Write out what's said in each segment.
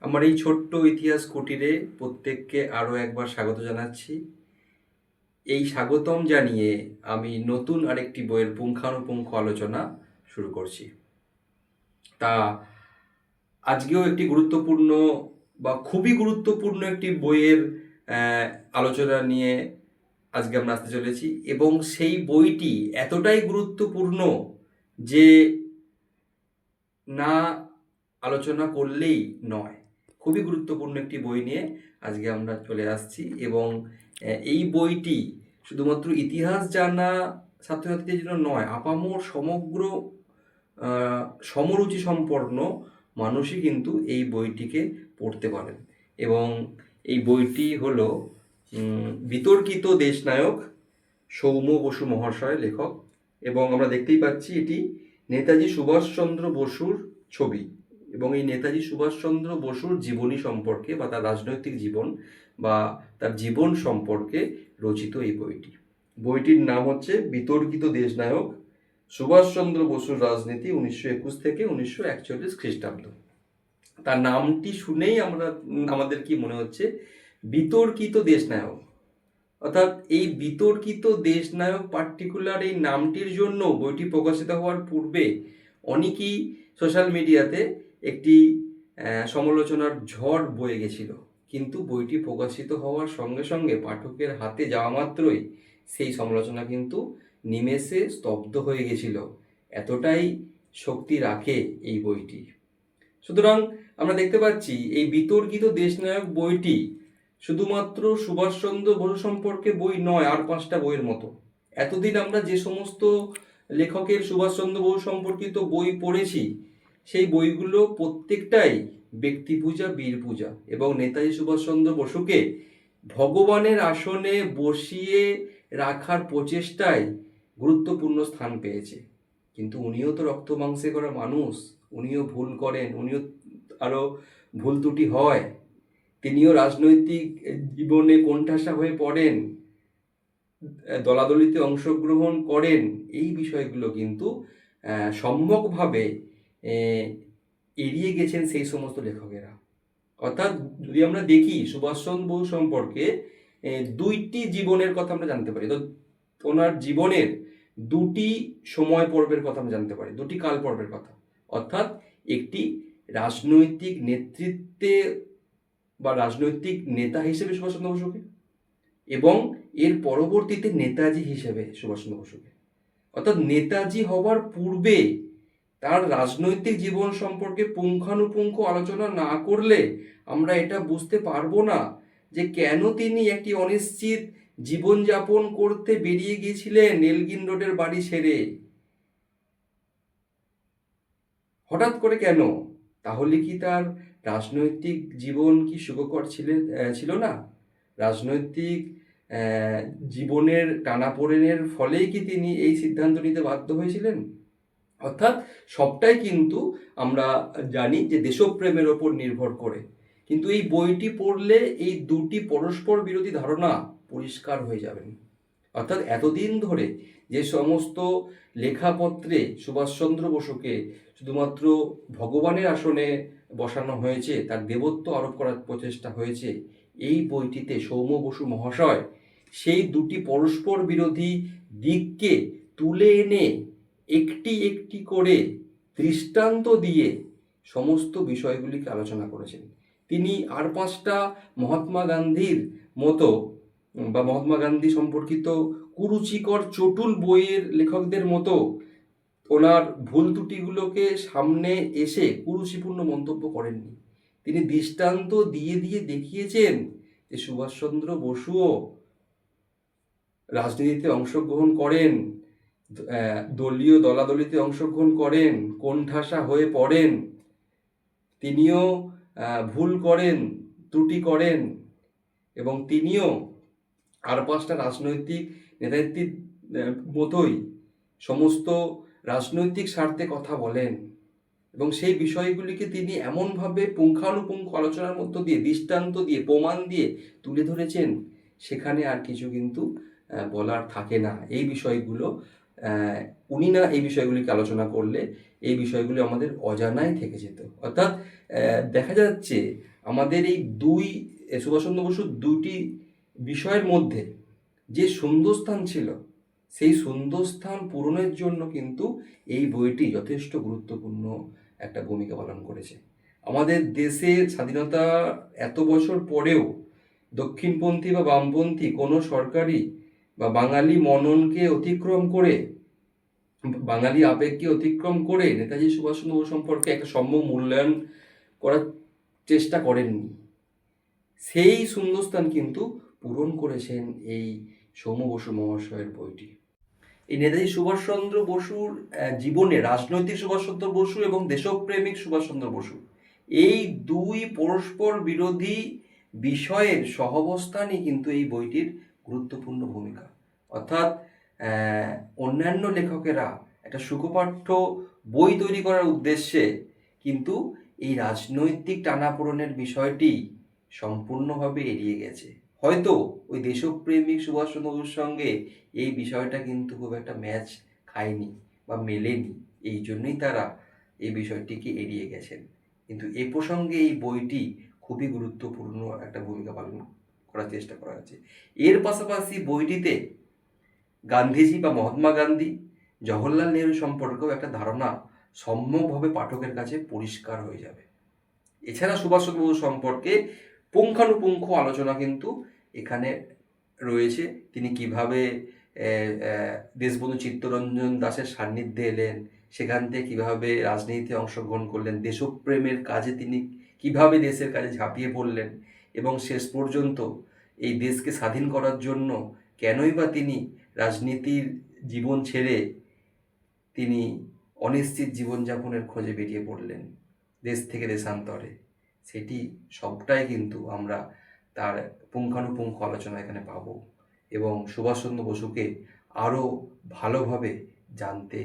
আমার এই ছোট্ট ইতিহাস কুটিরে প্রত্যেককে আরও একবার স্বাগত জানাচ্ছি। এই স্বাগতম জানিয়ে আমি নতুন আরেকটি বইয়ের পুঙ্খানুপুঙ্খ আলোচনা শুরু করছি। তা আজকেও একটি গুরুত্বপূর্ণ বা খুবই গুরুত্বপূর্ণ একটি বইয়ের আলোচনা নিয়ে আজকে আমরা আসতে চলেছি, এবং সেই বইটি এতটাই গুরুত্বপূর্ণ যে না আলোচনা করলেই নয়। খুবই গুরুত্বপূর্ণ একটি বই নিয়ে আজকে আমরা চলে আসছি, এবং এই বইটি শুধুমাত্র ইতিহাস জানা ছাত্রছাত্রীদের জন্য নয়, আপামর সমগ্র সমরুচি সম্পন্ন মানুষই কিন্তু এই বইটিকে পড়তে পারেন। এবং এই বইটি হলো বিতর্কিত দেশনায়ক, সৌম্য বসু মহাশয় লেখক। এবং আমরা দেখতেই পাচ্ছি এটি নেতাজি সুভাষচন্দ্র বসুর ছবি, এবং এই নেতাজি সুভাষচন্দ্র বসুর জীবনী সম্পর্কে বা তার রাজনৈতিক জীবন বা তার জীবন সম্পর্কে রচিত এই বইটি। বইটির নাম হচ্ছে বিতর্কিত দেশনায়ক, সুভাষচন্দ্র বসুর রাজনীতি 1921 থেকে 1941 খ্রিস্টাব্দ। তার নামটি শুনেই আমাদের কি মনে হচ্ছে? বিতর্কিত দেশনায়ক। অর্থাৎ এই বিতর্কিত দেশনায়ক পার্টিকুলার এই নামটির জন্য বইটি প্রকাশিত হওয়ার পূর্বে অনেকেই সোশ্যাল মিডিয়াতে একটি সমালোচনার ঝড় বয়ে গেছিল, কিন্তু বইটি প্রকাশিত হওয়ার সঙ্গে সঙ্গে পাঠকের হাতে যাওয়া মাত্রই সেই সমালোচনা কিন্তু নিমেষে স্তব্ধ হয়ে গেছিল। এতটাই শক্তি রাখে এই বইটি। সুতরাং আমরা দেখতে পাচ্ছি এই বিতর্কিত দেশনায়ক বইটি শুধুমাত্র সুভাষচন্দ্র বসু সম্পর্কে বই নয়, আর 5টা বইয়ের মতো। এতদিন আমরা যে সমস্ত লেখকের সুভাষচন্দ্র বসু সম্পর্কিত বই পড়েছি, সেই বইগুলো প্রত্যেকটাই ব্যক্তি পূজা, বীর পূজা, এবং নেতাজি সুভাষচন্দ্র বসুকে ভগবানের আসনে বসিয়ে রাখার প্রচেষ্টায় গুরুত্বপূর্ণ স্থান পেয়েছে। কিন্তু উনিও তো রক্ত মাংসে করা মানুষ, উনিও ভুল করেন, উনিও আরও ভুল ত্রুটি হয়, তিনিও রাজনৈতিক জীবনে কোণঠাসা হয়ে পড়েন, দলাদলিতে অংশগ্রহণ করেন। এই বিষয়গুলো কিন্তু সম্যকভাবে এড়িয়ে গেছেন সেই সমস্ত লেখকেরা। অর্থাৎ যদি আমরা দেখি সুভাষচন্দ্র বসু সম্পর্কে 2টি জীবনের কথা আমরা জানতে পারি, তো ওনার জীবনের 2টি সময় পর্বের কথা আমরা জানতে পারি, 2টি কাল পর্বের কথা। অর্থাৎ একটি রাজনৈতিক নেতৃত্বে বা রাজনৈতিক নেতা হিসেবে সুভাষচন্দ্র বসুকে, এবং এর পরবর্তীতে নেতাজি হিসেবে সুভাষচন্দ্র বসুকে। অর্থাৎ নেতাজি হওয়ার পূর্বে তার রাজনৈতিক জীবন সম্পর্কে পুঙ্খানুপুঙ্খ আলোচনা না করলে আমরা এটা বুঝতে পারবো না যে কেন তিনি একটি অনিশ্চিত জীবনযাপন করতে বেরিয়ে গিয়েছিলেন এলগিন রোডের বাড়ি ছেড়ে। হঠাৎ করে কেন? তাহলে কি তার রাজনৈতিক জীবন কি সুখকর ছিল না? রাজনৈতিক জীবনের টানাপোড়েনের ফলেই কি তিনি এই সিদ্ধান্ত নিতে বাধ্য হয়েছিলেন? অর্থাৎ সবটাই কিন্তু আমরা জানি যে দেশপ্রেমের ওপর নির্ভর করে। কিন্তু এই বইটি পড়লে এই 2টি পরস্পর বিরোধী ধারণা পরিষ্কার হয়ে যাবেন। অর্থাৎ এতদিন ধরে যে সমস্ত লেখাপত্রে সুভাষচন্দ্র বসুকে শুধুমাত্র ভগবানের আসনে বসানো হয়েছে, তার দেবত্ব আরোপ করার প্রচেষ্টা হয়েছে, এই বইটিতে সৌম্য বসু মহাশয় সেই 2টি পরস্পর বিরোধী দিককে তুলে এনে একটি একটি করে দৃষ্টান্ত দিয়ে সমস্ত বিষয়গুলিকে আলোচনা করেছেন। তিনি আর 5টা মহাত্মা গান্ধীর মতো বা মহাত্মা গান্ধী সম্পর্কিত কুরুচিকর চটুল বইয়ের লেখকদের মতো ওনার ভুল ত্রুটিগুলোকে সামনে এসে কুরুচিপূর্ণ মন্তব্য করেননি। তিনি দৃষ্টান্ত দিয়ে দিয়ে দেখিয়েছেন যে সুভাষচন্দ্র বসুও রাজনীতিতে অংশগ্রহণ করেন, দলীয় দলাদলিতে অংশগ্রহণ করেন, কোণঠাসা হয়ে পড়েন, তিনিও ভুল করেন, ত্রুটি করেন, এবং তিনিও আর 5টা রাজনৈতিক নেতৃত্বের মতোই সমস্ত রাজনৈতিক স্বার্থে কথা বলেন, এবং সেই বিষয়গুলিকে তিনি এমনভাবে পুঙ্খানুপুঙ্খ আলোচনার মধ্য দিয়ে দৃষ্টান্ত দিয়ে প্রমাণ দিয়ে তুলে ধরেছেন, সেখানে আর কিছু কিন্তু বলার থাকে না। এই বিষয়গুলো উনি না এই বিষয়গুলিকে আলোচনা করলে এই বিষয়গুলি আমাদের অজানাই থেকে যেত। অর্থাৎ দেখা যাচ্ছে আমাদের এই সুভাষচন্দ্র বসুর দুটি বিষয়ের মধ্যে যে শূন্যস্থান ছিল, সেই শূন্যস্থান পূরণের জন্য কিন্তু এই বইটি যথেষ্ট গুরুত্বপূর্ণ একটা ভূমিকা পালন করেছে। আমাদের দেশের স্বাধীনতা এত বছর পরেও দক্ষিণপন্থী বা বামপন্থী কোনো সরকারি বা বাঙালি মননকে অতিক্রম করে, বাঙালি আবেগকে অতিক্রম করে নেতাজি সুভাষচন্দ্র বসু সম্পর্কে একটা সম্যক মূল্যায়ন করার চেষ্টা করেননি। সেই শূন্যস্থান কিন্তু পূরণ করেছেন এই সৌম্য বসু মহাশয়ের বইটি। এই নেতাজি সুভাষচন্দ্র বসুর জীবনে রাজনৈতিক সুভাষচন্দ্র বসু এবং দেশপ্রেমিক সুভাষচন্দ্র বসু, এই দুই পরস্পর বিরোধী বিষয়ের সহাবস্থানই কিন্তু এই বইটির গুরুত্বপূর্ণ ভূমিকা। অর্থাৎ অন্যান্য লেখকেরা একটা সুখপাঠ্য বই তৈরি করার উদ্দেশ্যে কিন্তু এই রাজনৈতিক টানাপোড়েনের বিষয়টি সম্পূর্ণভাবে এড়িয়ে গেছে। হয়তো ওই দেশপ্রেমিক সুভাষচন্দ্র বসুর সঙ্গে এই বিষয়টা কিন্তু খুব একটা ম্যাচ খায়নি বা মেলেনি, এই জন্যই তারা এই বিষয়টিকে এড়িয়ে গেছেন। কিন্তু এ প্রসঙ্গে এই বইটি খুবই গুরুত্বপূর্ণ একটা ভূমিকা পালন করার চেষ্টা করা হয়েছে। এর পাশাপাশি বইটিতে গান্ধীজি বা মহাত্মা গান্ধী, জওহরলাল নেহরু সম্পর্কেও একটা ধারণা সম্যকভাবে পাঠকের কাছে পরিষ্কার হয়ে যাবে। এছাড়া সুভাষচন্দ্র বসু সম্পর্কে পুঙ্খানুপুঙ্খ আলোচনা কিন্তু এখানে রয়েছে। তিনি কিভাবে দেশবন্ধু চিত্তরঞ্জন দাসের সান্নিধ্যে এলেন, সেখান থেকে কীভাবে রাজনীতিতে অংশগ্রহণ করলেন, দেশপ্রেমের কাজে তিনি কিভাবে দেশের কাজে ঝাঁপিয়ে পড়লেন এবং শেষ পর্যন্ত এই দেশকে স্বাধীন করার জন্য কেনই বা তিনি রাজনীতির জীবন ছেড়ে তিনি অনিশ্চিত জীবনযাপনের খোঁজে বেরিয়ে পড়লেন দেশ থেকে দেশান্তরে, সেটি সবটাই কিন্তু আমরা তার পুঙ্খানুপুঙ্খ আলোচনা এখানে পাব এবং সুভাষচন্দ্র বসুকে আরও ভালোভাবে জানতে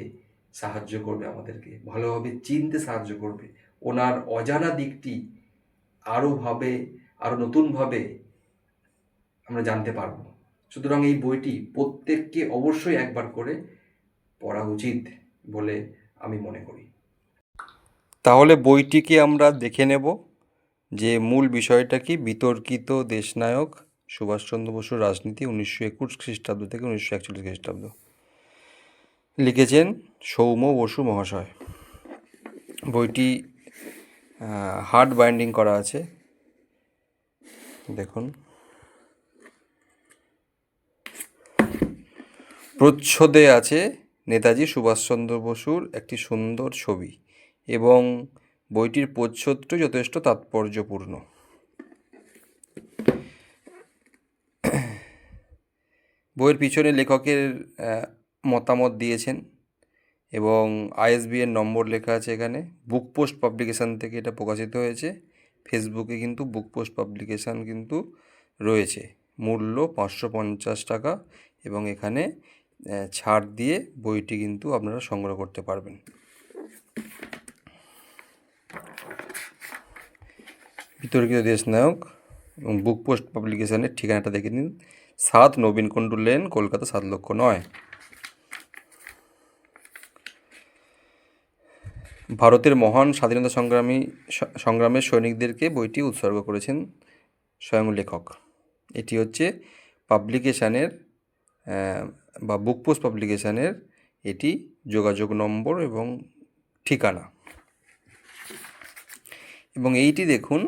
সাহায্য করবে, আমাদেরকে ভালোভাবে চিনতে সাহায্য করবে। ওনার অজানা দিকটি আরও নতুনভাবে আমরা জানতে পারবো। সুতরাং এই বইটি প্রত্যেককে অবশ্যই একবার করে পড়া উচিত বলে আমি মনে করি। তাহলে বইটিকে আমরা দেখে নেব যে মূল বিষয়টা কি। বিতর্কিত দেশনায়ক সুভাষচন্দ্র বসুর রাজনীতি 1921 খ্রিস্টাব্দ থেকে 1941 খ্রিস্টাব্দ, লিখেছেন সৌম্য বসু মহাশয়। বইটি হার্ড বাইন্ডিং করা আছে, দেখুন। প্রচ্ছদে আছে নেতাজি সুভাষচন্দ্র বসুর একটি সুন্দর ছবি এবং বইটির প্রচ্ছদটি যথেষ্ট তাৎপর্যপূর্ণ। বইয়ের পিছনে লেখকের মতামত দিয়েছেন এবং ISBN নম্বর লেখা আছে এখানে। বুক পোস্ট পাবলিকেশান থেকে এটা প্রকাশিত হয়েছে। ফেসবুকে কিন্তু বুক পোস্ট পাবলিকেশান কিন্তু রয়েছে। মূল্য 550 টাকা এবং এখানে ছাড় দিয়ে বইটি কিন্তু আপনারা সংগ্রহ করতে পারবেন। বিতর্কিত দেশনায়ক এবং বুক পোস্ট পাবলিকেশানের ঠিকানাটা দেখে নিন। 7 নবীনকুণ্ডু লেন, কলকাতা 7,00,009। ভারতের মহান স্বাধীনতা সংগ্রামের সৈনিকদেরকে বইটি উৎসর্গ করেছেন স্বয়ং লেখক। এটি হচ্ছে পাবলিকেশানের বা বুক পোস্ট পাবলিকেশানের এটি যোগাযোগ নম্বর এবং ঠিকানা। এবং এইটি দেখুন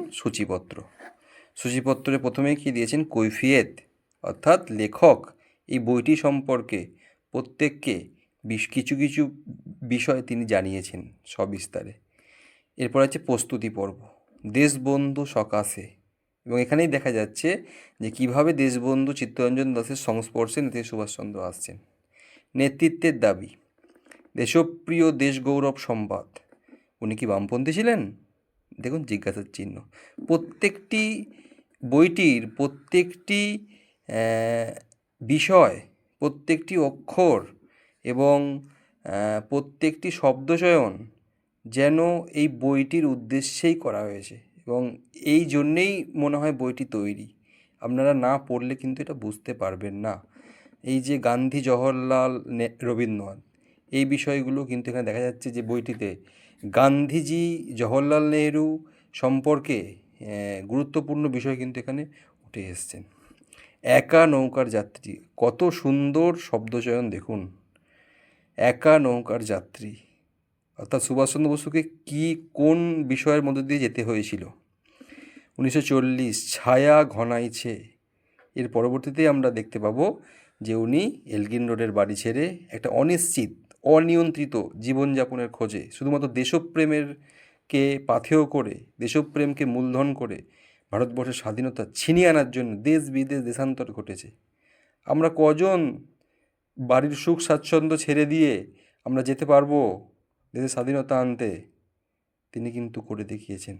সূচিপত্রে প্রথমে কি দিয়েছেন, কৈফিয়ত, অর্থাৎ লেখক এই বইটি সম্পর্কে প্রত্যেককে কিছু কিছু বিষয় তিনি জানিয়েছেন সবিস্তারে। এরপর আছে প্রস্তুতি পর্ব, দেশবন্ধু সকাশে, এবং এখানেই দেখা যাচ্ছে যে কিভাবে দেশবন্ধু চিত্তরঞ্জন দাসের সংস্পর্শে নেতাজি সুভাষচন্দ্র আসছেন। নেতৃত্বের দাবি, দেশপ্রিয় দেশ গৌরব সংবাদ, উনি কি বামপন্থী ছিলেন? দেখুন জিজ্ঞাসার চিহ্ন। প্রত্যেকটি বইটির প্রত্যেকটি বিষয়, প্রত্যেকটি অক্ষর এবং প্রত্যেকটি শব্দচয়ন যেন এই বইটির উদ্দেশ্যেই করা হয়েছে এবং এই জন্যেই মনে হয় বইটি তৈরি। আপনারা না পড়লে কিন্তু এটা বুঝতে পারবেন না। এই যে গান্ধী, জওহরলাল, রবীন্দ্রনাথ, এই বিষয়গুলো কিন্তু এখানে দেখা যাচ্ছে যে বইটিতে গান্ধীজি, জওহরলাল নেহরু সম্পর্কে গুরুত্বপূর্ণ বিষয় কিন্তু এখানে উঠে এসছেন। একা নৌকার যাত্রী, কত সুন্দর শব্দচয়ন দেখুন। একা নৌকার যাত্রী, অর্থাৎ সুভাষচন্দ্র বসুকে কোন বিষয়ের মধ্যে দিয়ে যেতে হয়েছিল? 1940 ছায়া ঘনাইছে। এর পরবর্তীতে আমরা দেখতে পাবো যে উনি এলগিন রোডের বাড়ি ছেড়ে একটা অনিশ্চিত অনিয়ন্ত্রিত জীবনযাপনের খোঁজে শুধুমাত্র দেশপ্রেমেরকে পাথেয় করে, দেশপ্রেমকে মূলধন করে ভারতবর্ষের স্বাধীনতা ছিনিয়ে আনার জন্য দেশ বিদেশ দেশান্তর ঘটেছে। আমরা কজন বাড়ির সুখ স্বাচ্ছন্দ্য ছেড়ে দিয়ে আমরা যেতে পারবো দেশের স্বাধীনতা আনতে? তিনি কিন্তু করে দেখিয়েছেন।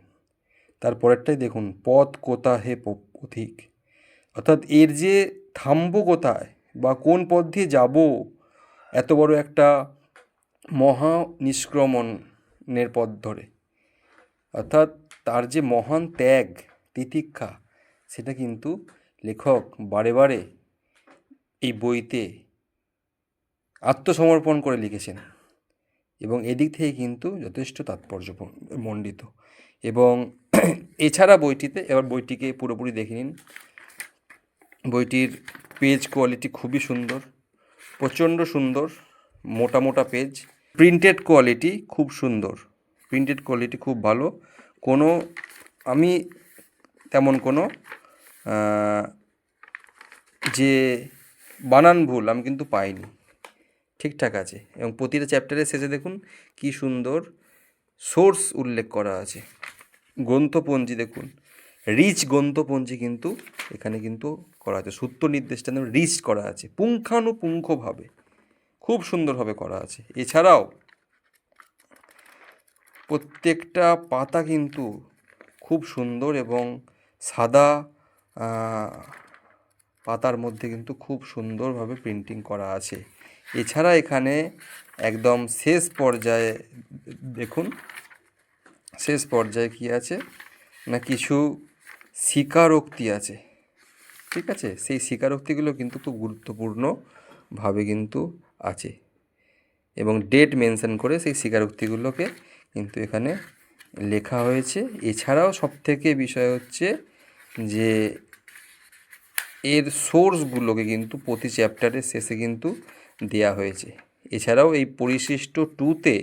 তারপরেরটাই দেখুন, পথ কোথা হে পথিক, অর্থাৎ এর যে থামবো কোথায় বা কোন পথ দিয়ে যাব, এত বড় একটা মহা নিষ্ক্রমণের পথ ধরে, অর্থাৎ তার যে মহান ত্যাগ তিতিক্ষা, সেটা কিন্তু লেখক বারে বারে এই বইতে আত্মসমর্পণ করে লিখেছেন এবং এদিক থেকে কিন্তু যথেষ্ট তাৎপর্যমণ্ডিত। এবং এছাড়া বইটিতে, এবার বইটিকে পুরোপুরি দেখে নিন। বইটির পেজ কোয়ালিটি খুবই সুন্দর, প্রচণ্ড সুন্দর, মোটা মোটা পেজ। প্রিন্টেড কোয়ালিটি খুব সুন্দর, প্রিন্টেড কোয়ালিটি খুব ভালো। আমি তেমন কোনো যে বানান ভুল আমি কিন্তু পাইনি, ঠিকঠাক আছে। এবং প্রতিটা চ্যাপ্টারের শেষে দেখুন কি সুন্দর সোর্স উল্লেখ করা আছে। গ্রন্থপঞ্জি দেখুন, রিচ গ্রন্থপঞ্জি কিন্তু এখানে কিন্তু করা আছে, সূত্র নির্দেশটা রিচ করা আছে পুঙ্খানুপুঙ্খভাবে, খুব সুন্দরভাবে করা আছে। এছাড়াও প্রত্যেকটা পাতা কিন্তু খুব সুন্দর এবং সাদা পাতার মধ্যে কিন্তু খুব সুন্দরভাবে প্রিন্টিং করা আছে। এছাড়া এখানে একদম শেষ পর্যায়ে দেখুন, শেষ পর্যায়ে কি আছে না, কিছু স্বীকারোক্তি আছে, ঠিক আছে? সেই স্বীকারোক্তিগুলো কিন্তু খুব গুরুত্বপূর্ণভাবে কিন্তু আছে এবং ডেট মেনশন করে সেই স্বীকারোক্তিগুলোকে কিন্তু এখানে লেখা হয়েছে। এছাড়াও সবথেকে বিষয় হচ্ছে যে এর সোর্সগুলোকে কিন্তু প্রতি চ্যাপ্টারের শেষে কিন্তু দেয়া হয়েছে। এছাড়াও এই পরিশিষ্ট 2তে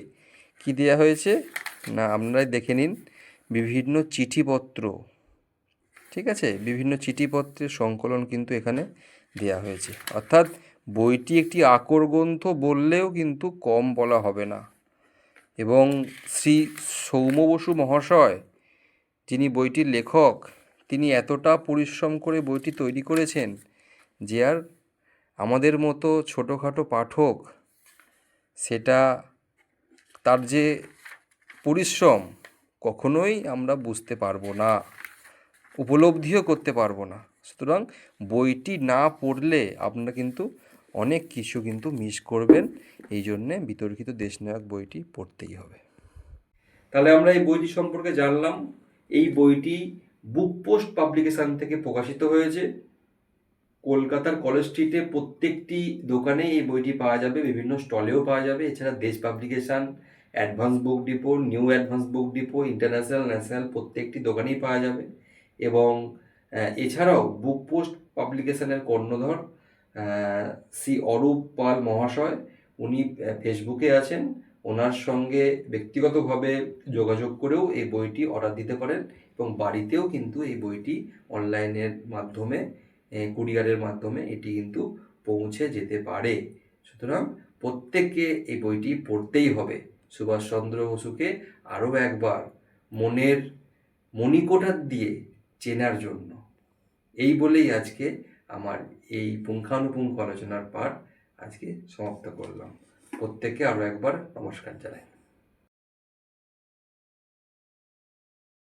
কি দেয়া হয়েছে না, আপনারা দেখে নিন, বিভিন্ন চিঠিপত্র, ঠিক আছে, বিভিন্ন চিঠিপত্রের সংকলন কিন্তু এখানে দেয়া হয়েছে। অর্থাৎ বইটি একটি আকর গ্রন্থ বললেও কিন্তু কম বলা হবে না। এবং শ্রী সৌম বসু মহাশয়, যিনি বইটির লেখক, তিনি এতটা পরিশ্রম করে বইটি তৈরি করেছেন যে আর আমাদের মতো ছোটোখাটো পাঠক সেটা, তার যে পরিশ্রম কখনোই আমরা বুঝতে পারবো না, উপলব্ধিও করতে পারবো না। সুতরাং বইটি না পড়লে আপনারা কিন্তু অনেক কিছু কিন্তু মিস করবেন। এই জন্যে বিতর্কিত দেশনায়ক বইটি পড়তেই হবে। তাহলে আমরা এই বইটি সম্পর্কে জানলাম। এই বইটি বুক পোস্ট পাবলিকেশন থেকে প্রকাশিত হয়েছে। কলকাতার কলেজ স্ট্রিটে প্রত্যেকটি দোকানে এই বইটি পাওয়া যাবে, বিভিন্ন স্টলেও পাওয়া যাবে। এছাড়া দেশ publication, advance book depot, new advance book depot, international, national প্রত্যেকটি দোকানেই পাওয়া যাবে। এবং এছাড়াও বুক পোস্ট পাবলিকেশনের কর্ণধর শ্রী অরূপ পাল মহাশয়, উনি ফেসবুকে আছেন, ওনার সঙ্গে ব্যক্তিগতভাবে যোগাযোগ করেও এই বইটি অর্ডার দিতে পারেন এবং বাড়িতেও কিন্তু এই বইটি অনলাইনের মাধ্যমে, কুরিয়ারের মাধ্যমে এটি কিন্তু পৌঁছে যেতে পারে। সুতরাং প্রত্যেককে এই বইটি পড়তেই হবে, সুভাষচন্দ্র বসুকে আরও একবার মনের মণিকোঠার দিয়ে চেনার জন্য। এই বলেই আজকে আমার এই পুঙ্খানুপুঙ্খ আলোচনার পাঠ আজকে সমাপ্ত করলাম। প্রত্যেককে আরও একবার নমস্কার জানাই।